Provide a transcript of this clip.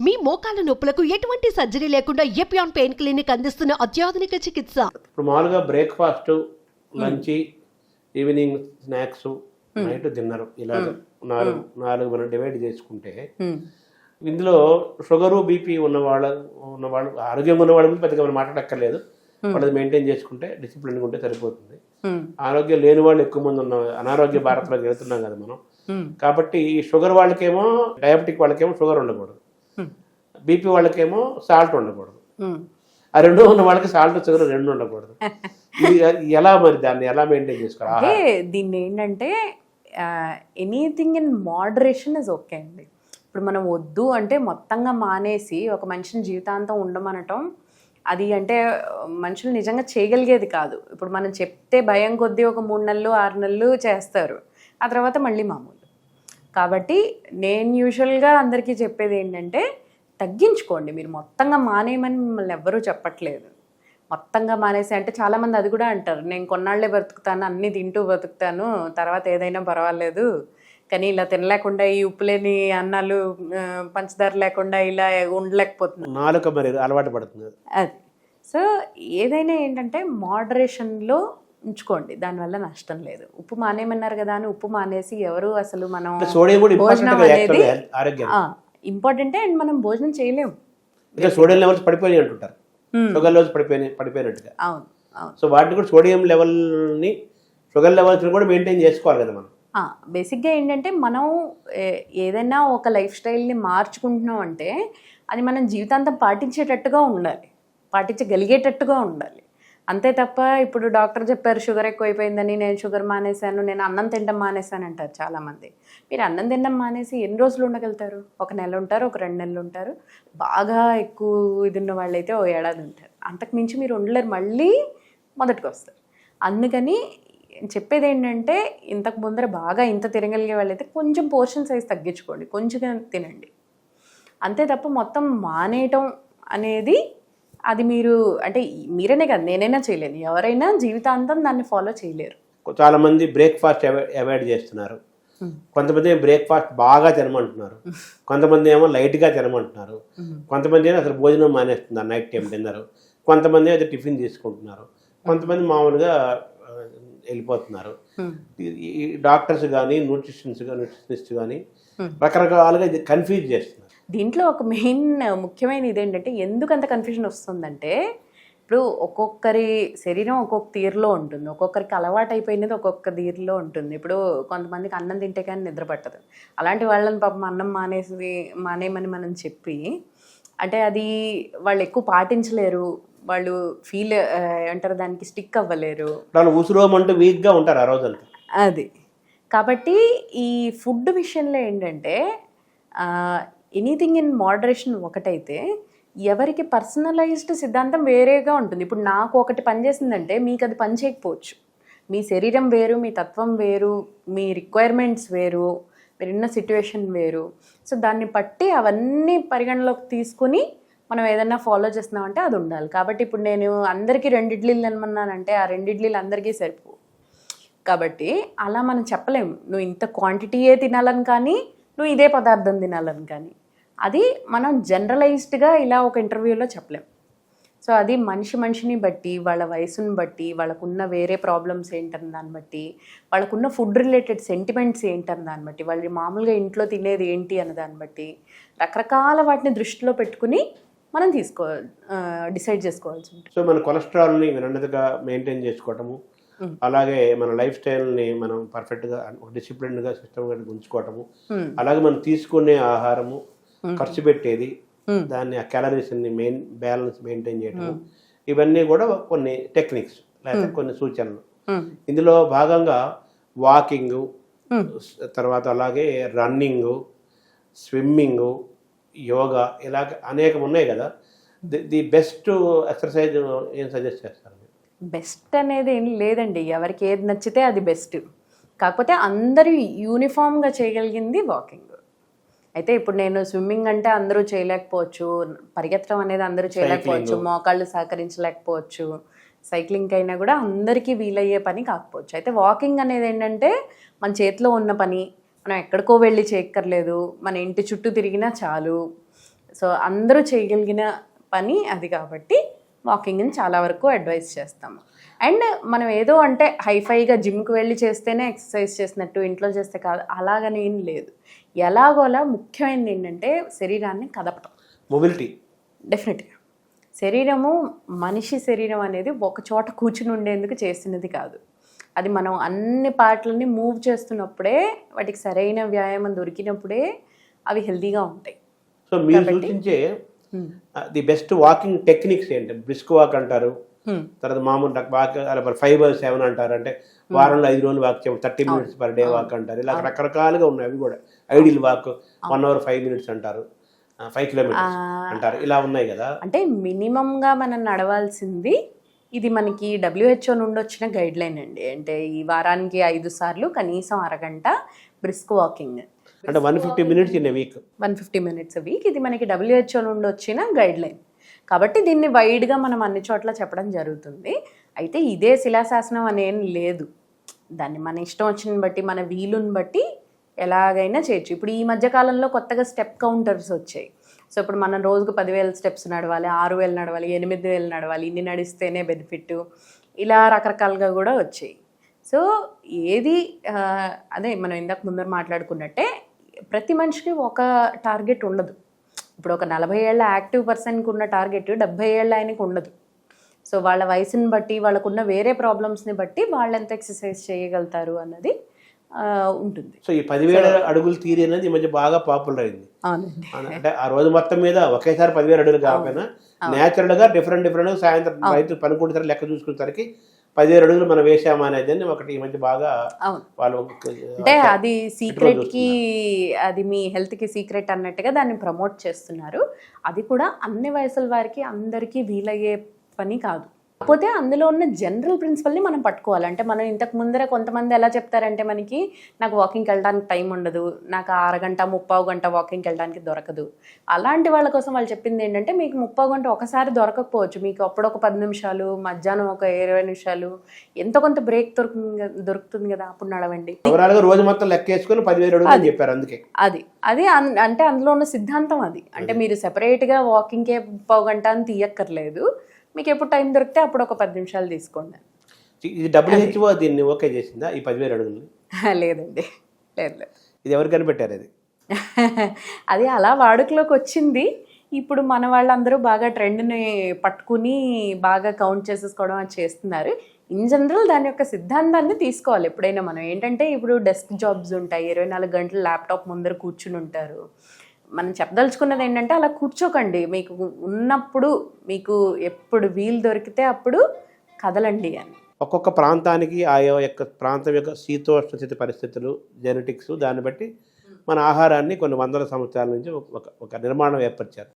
మీ మోకాల నొప్పులకు ఎటువంటి సర్జరీ లేకుండా ఎపియాన్ పెయిన్ క్లినిక్ అందిస్తున్న అత్యాధునిక చికిత్స. ఇప్పుడు మామూలుగా breakfast, lunch, evening snacks, night dinner ఇలాగ నాలుగు మనం డివైడ్ చేసుకుంటే ఇందులో షుగరు బీపీ ఉన్నవాళ్ళు ఆరోగ్యంగా ఉన్న వాళ్ళ పెద్దగా మనం మాట్లాడక్కర్లేదు. వాళ్ళది మెయింటైన్ చేసుకుంటే డిసిప్లిన్గా ఉంటే సరిపోతుంది. ఆరోగ్యం లేని వాళ్ళు ఎక్కువ మంది ఉన్న అనారోగ్య భారత్లోకి వెళ్తున్నాం కదా మనం. కాబట్టి ఈ షుగర్ వాళ్ళకేమో డయాబెటిక్ వాళ్ళకేమో షుగర్ ఉండకూడదు, బీపీ వాళ్ళకేమో సాల్ట్ ఉండకూడదు. ఆ రెండు ఉన్న వాళ్ళకి సాల్ట్ షుగర్ రెండు ఉండకూడదు. ఎలా మరి దాన్ని ఎలా మెయింటైన్ చేసుకోవాలి? దీన్ని ఏంటంటే anything in moderation is okay అండి. ఇప్పుడు మనం వద్దు అంటే మొత్తంగా మానేసి ఒక మనిషిని జీవితాంతం ఉండమనటం అది అంటే మనుషులు నిజంగా చేయగలిగేది కాదు. ఇప్పుడు మనం చెప్తే భయం కొద్దీ ఒక 3 నెలలు 6 నెలలు చేస్తారు, ఆ తర్వాత మళ్ళీ మామూలు. కాబట్టి నేను యూజువల్గా అందరికీ చెప్పేది ఏంటంటే తగ్గించుకోండి. మీరు మొత్తంగా మానేయమని మిమ్మల్ని ఎవ్వరూ చెప్పట్లేదు. మొత్తంగా మానేసి అంటే చాలామంది అది కూడా అంటారు, నేను కొన్నాళ్లే బతుకుతాను, అన్నీ తింటూ బతుకుతాను, తర్వాత ఏదైనా పర్వాలేదు, కానీ ఇలా తినలేకుండా ఈ ఉప్పు లేని అన్నాలు పంచదార లేకుండా ఇలా ఉండలేకపోతున్నాను, నాలుక మరి అలవాటు పడుతుంది. అది సో ఏదైనా ఏంటంటే మోడరేషన్లో ఉంచుకోండి, దానివల్ల నష్టం లేదు. ఉప్పు మానేయమన్నారు కదా అని ఉప్పు మానేసి ఎవరు అసలు మనం భోజనం అనేది ఇంపార్టెంటే అండ్ మనం భోజనం చేయలేము. సోడియం లెవెల్స్ పడిపోయి అంటుంటారు, షుగర్ లెవెల్స్ పడిపోయినట్టుగా. అవును అవును. సో వాటిని కూడా సోడియం లెవెల్ని షుగర్ లెవెల్స్ని కూడా మెయింటైన్ చేసుకోవాలి కదా మనం. బేసిక్గా ఏంటంటే మనం ఏదైనా ఒక లైఫ్ స్టైల్ని మార్చుకుంటున్నాం అంటే అది మనం జీవితాంతం పాటించేటట్టుగా ఉండాలి, పాటించగలిగేటట్టుగా ఉండాలి. అంతే తప్ప ఇప్పుడు డాక్టర్ చెప్పారు షుగర్ ఎక్కువైపోయిందని నేను షుగర్ మానేశాను, నేను అన్నం తినడం మానేశాను అంటారు చాలామంది. మీరు అన్నం తినడం మానేసి ఎన్ని రోజులు ఉండగలుగుతారు? 1 నెల ఉంటారు, ఒక 2 నెలలు ఉంటారు, బాగా ఎక్కువ ఇది ఉన్న వాళ్ళైతే ఓ ఏడాది ఉంటారు. అంతకు మించి మీరు ఉండలేరు, మళ్ళీ మొదటికి వస్తారు. అందుకని చెప్పేది ఏంటంటే ఇంతకు ముందర బాగా ఇంత తినగలిగే వాళ్ళైతే కొంచెం పోర్షన్ సైజ్ తగ్గించుకోండి, కొంచెం తినండి. అంతే తప్ప మొత్తం మానేయటం అనేది అది మీరు అంటే మీరనే కాదు, నేనైనా చేయలేను, ఎవరైనా జీవితాంతం దాన్ని ఫాలో చేయలేరు. చాలా మంది బ్రేక్ఫాస్ట్ అవాయిడ్ చేస్తున్నారు, కొంతమంది బ్రేక్ఫాస్ట్ బాగా తినమంటున్నారు, కొంతమంది ఏమో లైట్గా తినమంటున్నారు, కొంతమంది ఏమో అసలు భోజనం మానేస్తున్నారు నైట్ టైం డిన్నర్, కొంతమంది అయితే టిఫిన్ తీసుకుంటున్నారు, కొంతమంది మామూలుగా వెళ్ళిపోతున్నారు. ఈ డాక్టర్స్ కానీ న్యూట్రిషనిస్ట్ కానీ రకరకాలుగా కన్ఫ్యూజ్ చేస్తున్నారు. దీంట్లో ఒక మెయిన్ ముఖ్యమైన ఇదేంటంటే ఎందుకు అంత కన్ఫ్యూజన్ వస్తుందంటే ఇప్పుడు ఒక్కొక్కరి శరీరం ఒక్కొక్క తీరులో ఉంటుంది, ఒక్కొక్కరికి అలవాటు అయిపోయినది ఒక్కొక్క తీరులో ఉంటుంది. ఇప్పుడు కొంతమందికి అన్నం తింటే కానీ నిద్ర పట్టదు, అలాంటి వాళ్ళని పాపం అన్నం మానేయమని మనం చెప్పి అంటే అది వాళ్ళు ఎక్కువ పాటించలేరు, వాళ్ళు ఫీల్ అంటారు దానికి స్టిక్ అవ్వలేరు, ఉసురోమంటూ వీక్గా ఉంటారు ఆ రోజంతా. అది కాబట్టి ఈ ఫుడ్ విషయంలో ఏంటంటే ఎనీథింగ్ ఇన్ మోడరేషన్ ఒకటైతే ఎవరికి పర్సనలైజ్డ్ సిద్ధాంతం వేరేగా ఉంటుంది. ఇప్పుడు నాకు ఒకటి పనిచేసిందంటే మీకు అది పని చేయకపోవచ్చు. మీ శరీరం వేరు, మీ తత్వం వేరు, మీ రిక్వైర్మెంట్స్ వేరు, మీరున్న సిట్యుయేషన్ వేరు. సో దాన్ని బట్టి అవన్నీ పరిగణలోకి తీసుకుని మనం ఏదన్నా ఫాలో చేస్తున్నామంటే అది ఉండాలి. కాబట్టి ఇప్పుడు నేను అందరికీ 2 ఇడ్లీలు తినమన్నానంటే ఆ 2 ఇడ్లీలు అందరికీ సరిపో. కాబట్టి అలా మనం చెప్పలేము నువ్వు ఇంత క్వాంటిటీయే తినాలని కానీ నువ్వు ఇదే పదార్థం తినాలని కానీ, అది మనం జనరలైజ్డ్గా ఇలా ఒక ఇంటర్వ్యూలో చెప్పలేం. సో అది మనిషిని బట్టి, వాళ్ళ వయసుని బట్టి, వాళ్ళకున్న వేరే ప్రాబ్లమ్స్ ఏంటని దాన్ని బట్టి, వాళ్ళకున్న ఫుడ్ రిలేటెడ్ సెంటిమెంట్స్ ఏంటని దాన్ని బట్టి, వాళ్ళు మామూలుగా ఇంట్లో తినేది ఏంటి అన్న దాన్ని బట్టి రకరకాల వాటిని దృష్టిలో పెట్టుకుని మనం డిసైడ్ చేసుకోవాల్సి ఉంటుంది. సో మన కొలెస్ట్రాల్ని వినన్నదిగా మెయింటైన్ చేసుకోవటము, అలాగే మన లైఫ్ స్టైల్ని మనం పర్ఫెక్ట్గా డిసిప్లిన్గా సిస్టమ్గా ఉంచుకోవటము, అలాగే మనం తీసుకునే ఆహారము, ఖర్చు పెట్టేది, దాన్ని ఆ క్యాలరీస్ని బ్యాలెన్స్ మెయింటైన్ చేయటము, ఇవన్నీ కూడా కొన్ని టెక్నిక్స్ లేకపోతే కొన్ని సూచనలు. ఇందులో భాగంగా వాకింగ్, తర్వాత అలాగే రన్నింగ్, స్విమ్మింగ్, యోగా, ఇలాగ అనేకం ఉన్నాయి కదా. ది బెస్ట్ ఎక్సర్సైజ్ ఏం సజెస్ట్ చేస్తారు? బెస్ట్ అనేది ఏం లేదండి, ఎవరికి ఏది నచ్చితే అది బెస్ట్. కాకపోతే అందరూ యూనిఫామ్గా చేయగలిగింది వాకింగ్. అయితే ఇప్పుడు నేను స్విమ్మింగ్ అంటే అందరూ చేయలేకపోవచ్చు, పరిగెత్తడం అనేది అందరూ చేయలేకపోవచ్చు, మోకాళ్ళు సహకరించలేకపోవచ్చు, సైక్లింగ్ అయినా కూడా అందరికీ వీలయ్యే పని కాకపోవచ్చు. అయితే వాకింగ్ అనేది ఏంటంటే మన చేతిలో ఉన్న పని, మనం ఎక్కడికో వెళ్ళి చేయక్కర్లేదు, మన ఇంటి చుట్టూ తిరిగినా చాలు. సో అందరూ చేయగలిగిన పని అది కాబట్టి వాకింగ్ని చాలా వరకు అడ్వైస్ చేస్తాము. అండ్ మనం ఏదో అంటే హైఫైగా జిమ్కి వెళ్ళి చేస్తేనే ఎక్సర్సైజ్ చేసినట్టు ఇంట్లో చేస్తే కాదు, అలాగని ఏం లేదు. ఎలాగోలా ముఖ్యమైనది ఏంటంటే శరీరాన్ని కదపటం, మొబిలిటీ. డెఫినెట్గా శరీరము, మనిషి శరీరం అనేది ఒక చోట కూర్చుని ఉండేందుకు చేసినది కాదు. అది మనం అన్ని పార్ట్లని మూవ్ చేస్తున్నప్పుడే, వాటికి సరైన వ్యాయామం దొరికినప్పుడే అవి హెల్తీగా ఉంటాయి. సో మీరు సూచించే ది బెస్ట్ వాకింగ్ టెక్నిక్స్ ఏంటి? బ్రిస్క్ వాక్ అంటారు, తర్వాత మామూలు వాక్ 5/7 అంటారు, అంటే వారంలో 5 రోజులు వాక్ చేయడం, 30 minutes పర్ డే వాక్ అంటారు. ఇలా రకరకాలుగా ఉన్నాయి. అవి కూడా ఐడియల్ వాక్ 1 hour 5 minutes అంటారు, 5 kilometers అంటారు, ఇలా ఉన్నాయి కదా. అంటే మినిమంగా మనం నడవాల్సింది, ఇది మనకి WHO నుండి వచ్చిన గైడ్ లైన్ అండి. అంటే ఈ వారానికి 5 సార్లు కనీసం అరగంట బ్రిస్క్ వాకింగ్, అంటే 150 minutes in week, 150 minutes a week. ఇది మనకి WHO నుండి వచ్చిన గైడ్ లైన్ కాబట్టి దీన్ని వైడ్గా మనం అన్ని చోట్ల చెప్పడం జరుగుతుంది. అయితే ఇదే శిలాశాసనం అనేం లేదు, దాన్ని మన ఇష్టం వచ్చిన బట్టి, మన వీలుని బట్టి ఎలాగైనా చేయొచ్చు. ఇప్పుడు ఈ మధ్యకాలంలో కొత్తగా స్టెప్ కౌంటర్స్ వచ్చాయి. సో ఇప్పుడు మనం రోజుకు 10,000 స్టెప్స్ నడవాలి, 6,000 నడవాలి, 8,000 నడవాలి, ఇన్ని నడిస్తేనే బెనిఫిట్, ఇలా రకరకాలుగా కూడా వచ్చాయి. సో ఏది అదే మనం ఇందాక ముందర మాట్లాడుకున్నట్టే, ప్రతి మనిషికి ఒక టార్గెట్ ఉండదు. ఇప్పుడు ఒక 40 ఏళ్ల యాక్టివ్ పర్సన్కి ఉన్న టార్గెట్ 70 ఏళ్ళ ఆయనకి ఉండదు. సో వాళ్ళ వయసుని బట్టి, వాళ్ళకున్న వేరే ప్రాబ్లమ్స్ని బట్టి వాళ్ళు ఎంత ఎక్సర్సైజ్ చేయగలుగుతారు అన్నది ఉంటుంది. సో ఈ 10,000 అడుగులు తీరి అనేది ఈ మధ్య బాగా పాపులర్ అయింది. అంటే ఆ రోజు మొత్తం మీద ఒకేసారి 10,000 అడుగులు కాకపోయినా న్యాచురల్ గా డిఫరెంట్ సాయంత్రం రైతులు పనుకుంటారు, లెక్క చూసుకునేసరికి 10,000 అడుగులు మనం వేసామా అనేది ఒకటి ఈ మధ్య బాగా వాళ్ళు, అంటే అది సీక్రెట్ కి, అది మీ హెల్త్ కి సీక్రెట్ అన్నట్టుగా దాన్ని ప్రమోట్ చేస్తున్నారు. అది కూడా అన్ని వయసుల వారికి అందరికీ వీలయ్యే పని కాదు. కాకపోతే అందులో ఉన్న జనరల్ ప్రిన్సిపల్ని మనం పట్టుకోవాలి. అంటే మనం ఇంతకు ముందర కొంతమంది ఎలా చెప్తారంటే, మనకి నాకు వాకింగ్కి వెళ్ళడానికి టైం ఉండదు, నాకు 1 గంట 30 గంట వాకింగ్కి వెళ్ళడానికి దొరకదు. అలాంటి వాళ్ళ కోసం వాళ్ళు చెప్పింది ఏంటంటే, మీకు 30 గంట ఒకసారి దొరకకపోవచ్చు, మీకు అప్పుడు ఒక 10 నిమిషాలు, మధ్యాహ్నం ఒక 20 నిమిషాలు ఎంతో కొంత బ్రేక్ దొరుకుతుంది కదా, అప్పుడు నడవండి. రోజు మొత్తం లెక్కేసుకుని 10,000 అడుగులు అని చెప్పారు. అందుకే అది అంటే అందులో ఉన్న సిద్ధాంతం అది. అంటే మీరు సెపరేట్గా వాకింగ్కే 30 గంట అని తీయక్కర్లేదు, మీకు ఎప్పుడు టైం దొరికితే అప్పుడు ఒక 10 నిమిషాలు తీసుకోండి. ఇది WHO దీన్ని ఓకే చేసిందా ఈ 10,000 అడుగులు? లేదండి, లేదు. ఇది ఎవరు కనిపెట్టారు? అది అది అలా వాడుకలోకి వచ్చింది. ఇప్పుడు మన వాళ్ళందరూ బాగా ట్రెండ్ని పట్టుకుని బాగా కౌంట్ చేసేసుకోవడం అది చేస్తున్నారు. ఇన్ జనరల్ దాని యొక్క సిద్ధాంతాన్ని తీసుకోవాలి ఎప్పుడైనా మనం. ఏంటంటే ఇప్పుడు డెస్క్ జాబ్స్ ఉంటాయి, 24 గంటలు ల్యాప్టాప్ ముందర కూర్చుని ఉంటారు. మనం చెప్పదలుచుకున్నది ఏంటంటే, అలా కూర్చోకండి, మీకు ఉన్నప్పుడు, మీకు ఎప్పుడు వీలు దొరికితే అప్పుడు కదలండి అని. ఒక్కొక్క ప్రాంతానికి ఆయా యొక్క ప్రాంతం యొక్క శీతోష్ణ స్థితి పరిస్థితులు, జెనెటిక్స్, దాన్ని బట్టి మన ఆహారాన్ని కొన్ని వందల సంవత్సరాల నుంచి ఒక నిర్మాణం ఏర్పరిచారు.